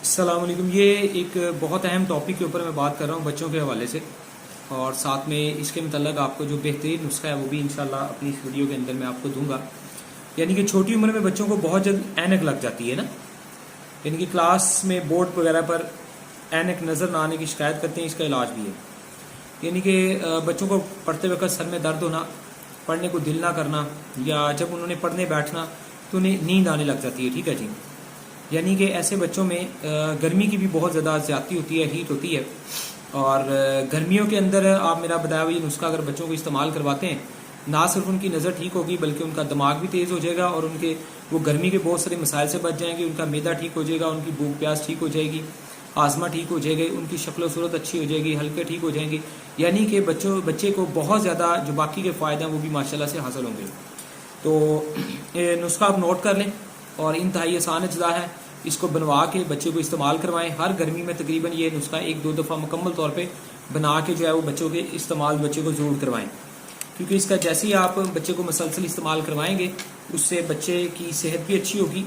السلام علیکم. یہ ایک بہت اہم ٹاپک کے اوپر میں بات کر رہا ہوں بچوں کے حوالے سے، اور ساتھ میں اس کے متعلق آپ کو جو بہترین نسخہ ہے وہ بھی انشاءاللہ اپنی اس ویڈیو کے اندر میں آپ کو دوں گا. یعنی کہ چھوٹی عمر میں بچوں کو بہت جلد اینک لگ جاتی ہے نا، یعنی کہ کلاس میں بورڈ وغیرہ پر اینک نظر نہ آنے کی شکایت کرتے ہیں. اس کا علاج بھی ہے، یعنی کہ بچوں کو پڑھتے وقت سر میں درد ہونا، پڑھنے کو دل نہ کرنا، یا جب انہوں نے پڑھنے بیٹھنا تو انہیں نیند آنے لگ جاتی ہے. ٹھیک ہے جی. یعنی کہ ایسے بچوں میں گرمی کی بھی بہت زیادہ زیادتی ہوتی ہے، ہیٹ ہوتی ہے، اور گرمیوں کے اندر آپ میرا بتایا ہوئی نسخہ اگر بچوں کو استعمال کرواتے ہیں، نہ صرف ان کی نظر ٹھیک ہوگی بلکہ ان کا دماغ بھی تیز ہو جائے گا، اور ان کے وہ گرمی کے بہت سارے مسائل سے بچ جائیں گے. ان کا معدہ ٹھیک ہو جائے گا، ان کی بھوک پیاس ٹھیک ہو جائے گی، آزما ٹھیک ہو جائے گی، ان کی شکل و صورت اچھی ہو جائے گی، ہلکے ٹھیک ہو جائیں گے. یعنی کہ بچے کو بہت زیادہ جو باقی کے فائدے ہیں وہ بھی ماشاءاللہ سے حاصل ہوں گے. تو یہ نسخہ آپ نوٹ کر لیں، اور انتہائی آسان اجزاء ہے. اس کو بنوا کے بچے کو استعمال کروائیں. ہر گرمی میں تقریباً یہ نسخہ 1-2 دفعہ مکمل طور پہ بنا کے جو ہے وہ بچوں کے استعمال بچے کو ضرور کروائیں، کیونکہ اس کا جیسے ہی آپ بچے کو مسلسل استعمال کروائیں گے اس سے بچے کی صحت بھی اچھی ہوگی،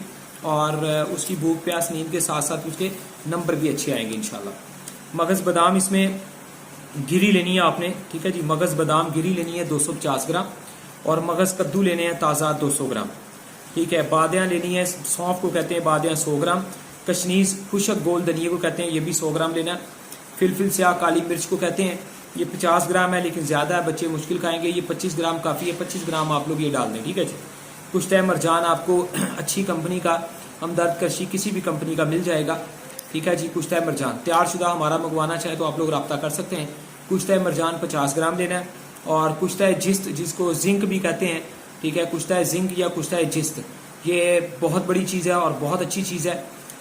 اور اس کی بھوک پیاس نیند کے ساتھ ساتھ اس کے نمبر بھی اچھے آئیں گے انشاءاللہ. مغز بادام اس میں گری لینی ہے آپ نے. ٹھیک ہے جی. مغز بادام گری لینی ہے 250 گرام، اور مغز کدو لینے ہیں تازہ 200 گرام. ٹھیک ہے. بادیاں لینی ہے، سونف کو کہتے ہیں بادیاں 100 گرام. کشنیز خشک گول دھنیے کو کہتے ہیں، یہ بھی 100 گرام لینا ہے. فلفل سیاہ کالی مرچ کو کہتے ہیں، یہ 50 گرام ہے لیکن زیادہ ہے، بچے مشکل کھائیں گے. یہ 25 گرام کافی ہے، 25 گرام آپ لوگ یہ ڈال دیں. ٹھیک ہے جی. کشتہ مرجان آپ کو اچھی کمپنی کا، ہمدرد کرشی کسی بھی کمپنی کا مل جائے گا. ٹھیک ہے جی. کشتہ مرجان تیار شدہ ہمارا منگوانا چاہے تو آپ لوگ رابطہ کر سکتے ہیں. کشتہ مرجان 50 گرام لینا ہے. اور کشتہ جست جس کو زنک بھی کہتے ہیں، ٹھیک ہے، کشتہ زنک یا کشتہ جست، یہ بہت بڑی چیز ہے اور بہت اچھی چیز ہے.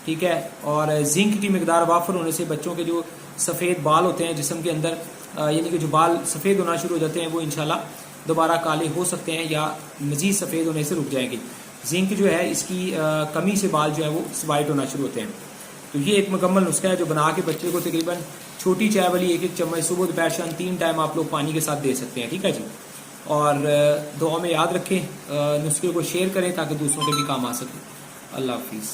ٹھیک ہے. اور زنک کی مقدار وافر ہونے سے بچوں کے جو سفید بال ہوتے ہیں جسم کے اندر، یعنی کہ جو بال سفید ہونا شروع ہو جاتے ہیں وہ انشاءاللہ دوبارہ کالے ہو سکتے ہیں یا مزید سفید ہونے سے رک جائیں گے. زنک جو ہے اس کی کمی سے بال جو ہے وہ وائٹ ہونا شروع ہوتے ہیں. تو یہ ایک مکمل نسخہ ہے جو بنا کے بچے کو تقریباً چھوٹی چائے والی 1 چمچ صبح دوپہر شام 3 ٹائم آپ لوگ پانی کے ساتھ دے سکتے ہیں. ٹھیک ہے جی. اور دعا میں یاد رکھیں، نسخے کو شیئر کریں تاکہ دوسروں کے بھی کام آ سکے. اللہ حافظ.